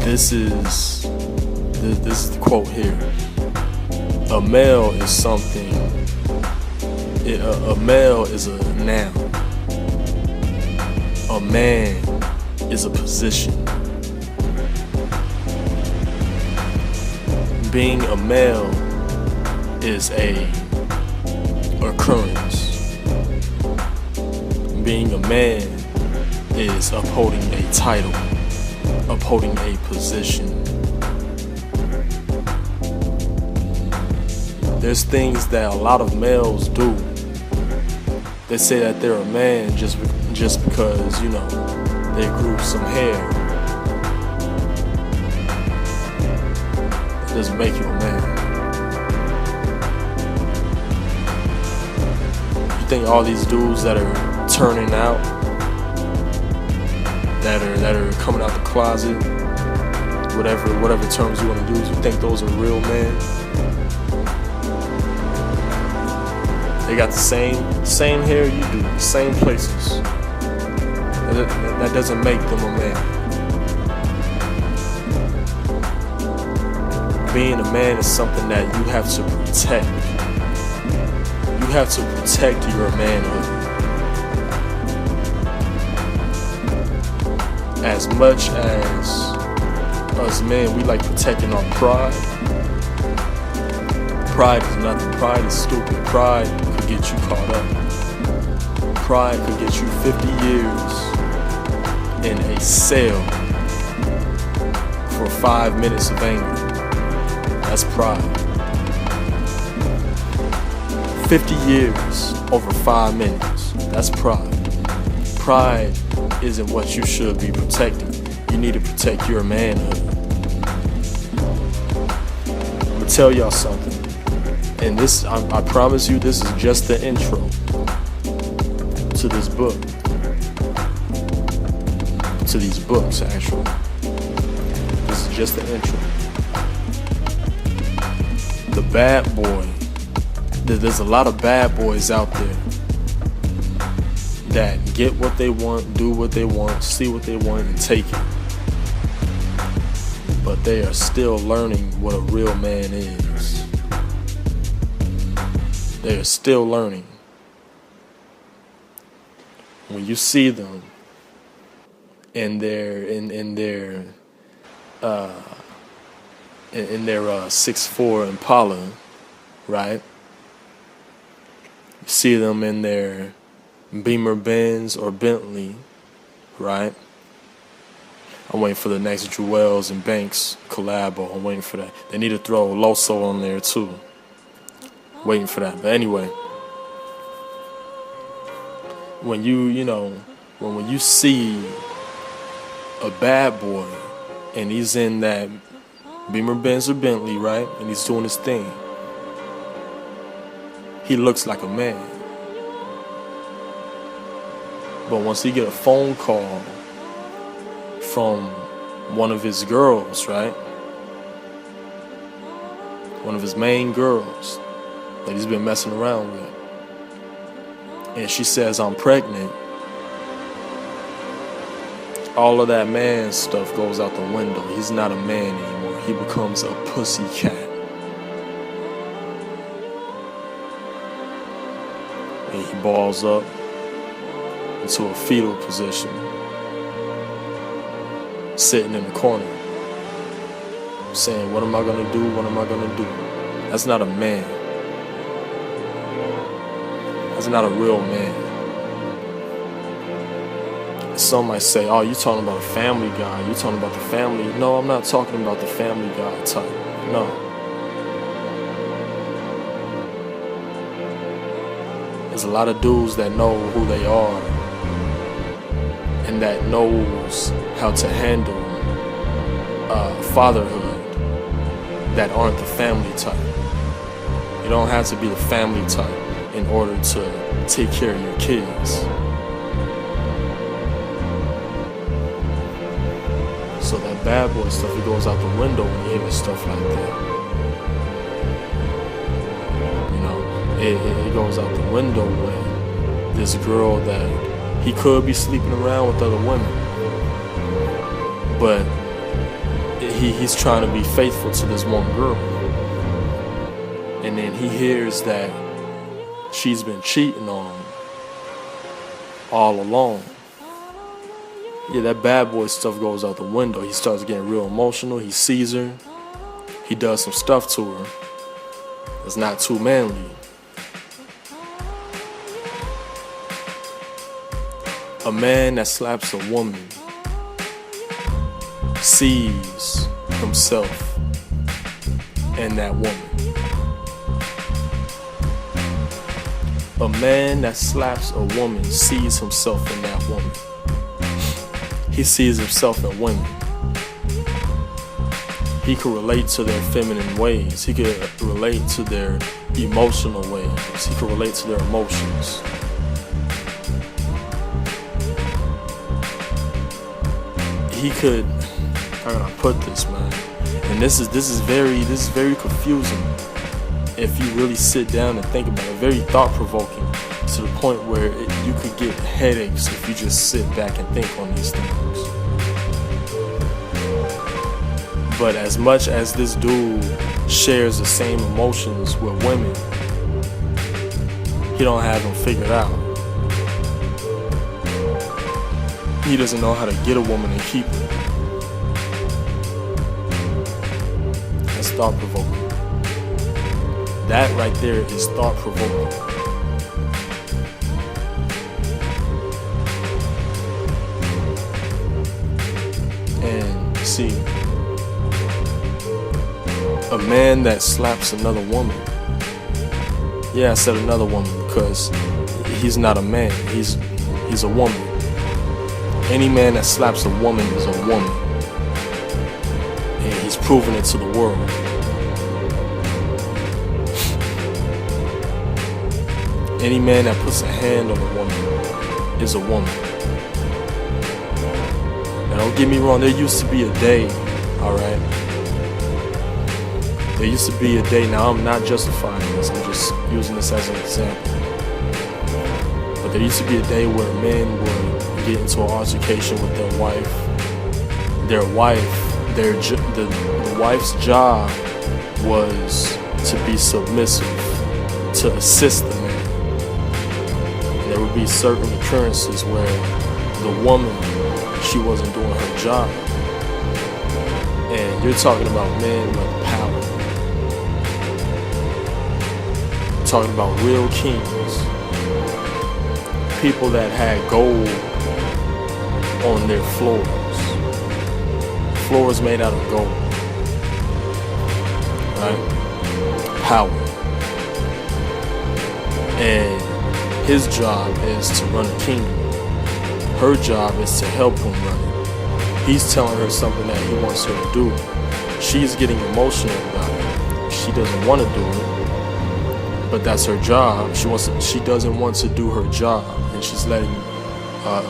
this is the quote here. A male is something. A male is a now. A man is a position. Being a male is a occurrence. Being a man is upholding a title, upholding a position. There's things that a lot of males do. They say that they're a man just because, they grew some hair. It doesn't make you a man. You think all these dudes that are turning out, that are coming out the closet, whatever terms you want to use, you think those are real men? They got the same hair you do, the same places. That doesn't make them a man. Being a man is something that you have to protect. You have to protect your manhood. As much as us men, we like protecting our pride. Pride is nothing. Pride is stupid. Pride could get you caught up. Pride could get you 50 years in a cell for 5 minutes of anger. That's pride. 50 years over 5 minutes. That's pride. Pride isn't what you should be protecting. You need to protect your manhood. I'm gonna tell y'all something. And this, I promise you, this is just the intro to this book. To these books, actually. This is just the intro. The bad boy. There's a lot of bad boys out there that get what they want, do what they want, see what they want, and take it. But they are still learning what a real man is. They are still learning. When you see them in their 6'4" Impala, right? You see them in their Beamer Benz or Bentley, right? I'm waiting for the next Jewels and Banks collabo. I'm waiting for that. They need to throw Loso on there too. Waiting for that. But anyway, when when you see a bad boy and he's in that Beamer Benz or Bentley, right? And he's doing his thing. He looks like a man. But once he get a phone call from one of his girls, right? One of his main girls that he's been messing around with. And she says, I'm pregnant. All of that man stuff goes out the window. He's not a man anymore. He becomes a pussy cat. And he balls up into a fetal position, sitting in the corner, saying, what am I gonna do? What am I gonna do? That's not a man. That's not a real man. Some might say, oh, you talking about a family guy. You talking about the family. No, I'm not talking about the family guy type. No. There's a lot of dudes that know who they are and that knows how to handle fatherhood that aren't the family type. You don't have to be the family type in order to take care of your kids. So that bad boy stuff, it goes out the window when you hear stuff like that. It goes out the window when this girl that he could be sleeping around with other women, but he's trying to be faithful to this one girl. And then he hears that she's been cheating on him all alone. Yeah, that bad boy stuff goes out the window. He starts getting real emotional. He sees her. He does some stuff to her. It's not too manly. A man that slaps a woman sees himself in that woman. A man that slaps a woman sees himself in that woman. He sees himself in women. He could relate to their feminine ways. He could relate to their emotional ways. He could relate to their emotions. He could, how can I put this, man? And this is very confusing if you really sit down and think about it. Very thought-provoking to the point where you could get headaches if you just sit back and think on these things. But as much as this dude shares the same emotions with women, he don't have them figured out. He doesn't know how to get a woman and keep her. That's thought-provoking. That right there is thought-provoking. And see, a man that slaps another woman. Yeah, I said another woman because he's not a man. He's a woman. Any man that slaps a woman is a woman. And he's proven it to the world. Any man that puts a hand on a woman is a woman. Now don't get me wrong, there used to be a day, alright? There used to be a day, now I'm not justifying this, I'm just using this as an example. But there used to be a day where men would get into an altercation with their wife. The wife's job was to be submissive, to assist the man. And there would be certain occurrences where the woman, she wasn't doing her job. And you're talking about men with power. You're talking about real kings. People that had gold on their floors. Floors made out of gold. Right? Power. And his job is to run a kingdom. Her job is to help him run it. He's telling her something that he wants her to do. She's getting emotional about it. She doesn't want to do it, but that's her job. She doesn't want to do her job, and she's letting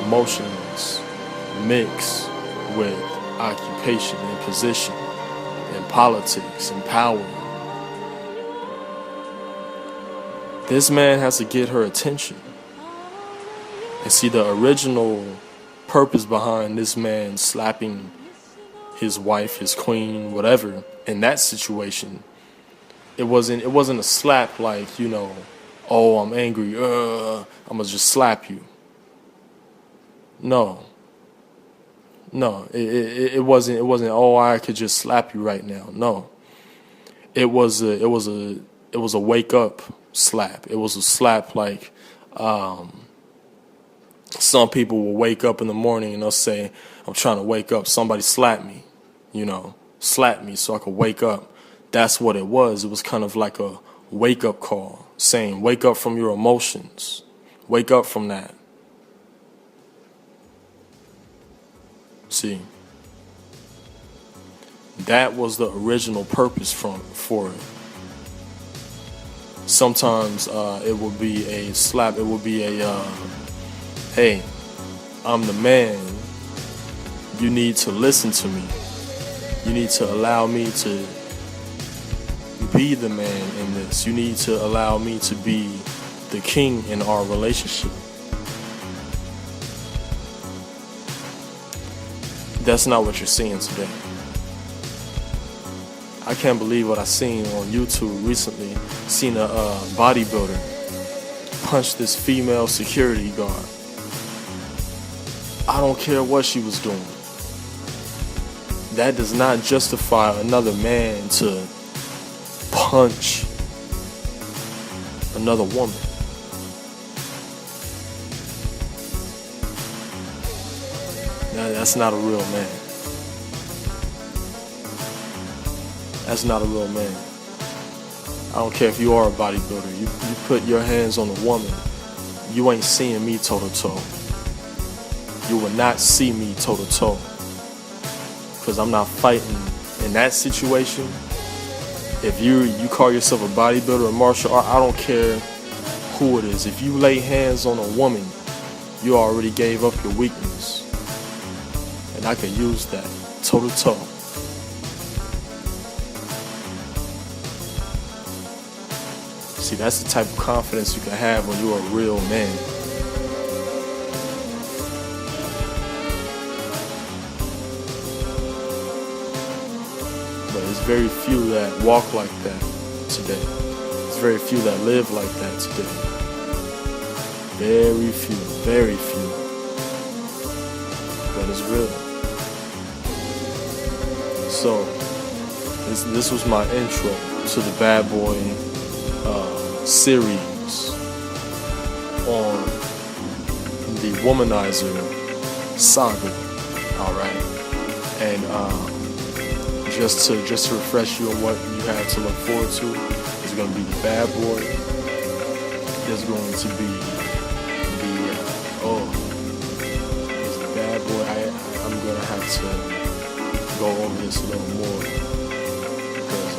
emotions mix with occupation and position and politics and power. This man has to get her attention. And see, the original purpose behind this man slapping his wife, his queen, whatever, in that situation, it wasn't a slap like, you know, oh, I'm angry, I'm gonna just slap you. No, it wasn't. Oh, I could just slap you right now. No, it was a wake up slap. It was a slap like, some people will wake up in the morning and they'll say, I'm trying to wake up. Somebody slap me, slap me so I could wake up. That's what it was. It was kind of like a wake up call, saying, wake up from your emotions. Wake up from that. See, that was the original purpose for it. Sometimes it would be a slap. It would be a, hey, I'm the man. You need to listen to me. You need to allow me to be the man in this. You need to allow me to be the king in our relationship. That's not what you're seeing today. I can't believe what I seen on YouTube recently. Seen a bodybuilder punch this female security guard. I don't care what she was doing. That does not justify another man to punch another woman. That's not a real man. That's not a real man. I don't care if you are a bodybuilder. You put your hands on a woman, you ain't seeing me toe to toe. You will not see me toe to toe. Because I'm not fighting in that situation. If you call yourself a bodybuilder or martial art, I don't care who it is. If you lay hands on a woman, you already gave up your weakness. And I can use that toe to toe. See, that's the type of confidence you can have when you're a real man. But there's very few that walk like that today. There's very few that live like that today. Very few, very few. But it's real. So, this was my intro to the Bad Boy series on the Womanizer saga. Alright. And just to refresh you on what you have to look forward to, there's going to be the Bad Boy. There's going to be there's the Bad Boy. I'm going to have to go over this a little more because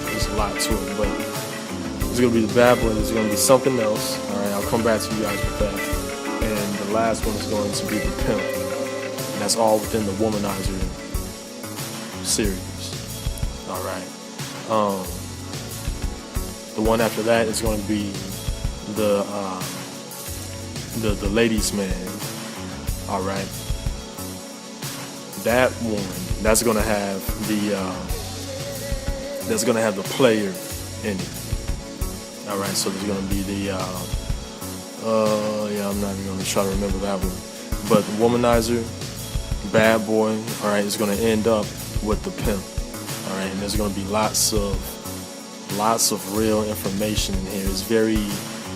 there's a lot to it, but there's going to be the Bad Boy. There's going to be something else. Alright, I'll come back to you guys with that. And the last one is going to be the Pimp. And that's all within the Womanizer series. Alright. The one after that is going to be the Ladies Man. Alright. That one, that's gonna have the player in it. Alright, so there's gonna be the I'm not even gonna try to remember that one. But the Womanizer, Bad Boy, alright, is gonna end up with the Pimp. Alright, and there's gonna be lots of real information in here. It's very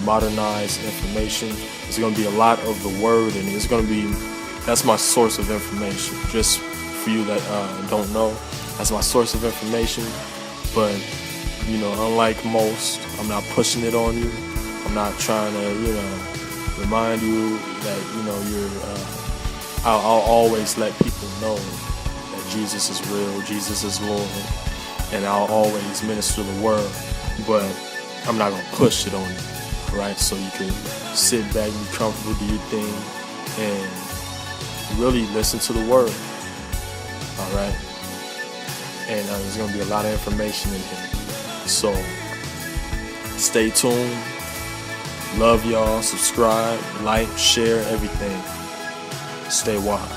modernized information. There's gonna be a lot of the word in it. That's my source of information. Just for you that don't know, that's my source of information. But unlike most, I'm not pushing it on you. I'm not trying to remind you that you're. I'll always let people know that Jesus is real, Jesus is Lord, and I'll always minister the word. But I'm not gonna push it on you, right? So you can sit back and be comfortable, do your thing, and really listen to the word. All right, and there's gonna be a lot of information in here. So stay tuned. Love y'all. Subscribe, like, share, everything. Stay wise.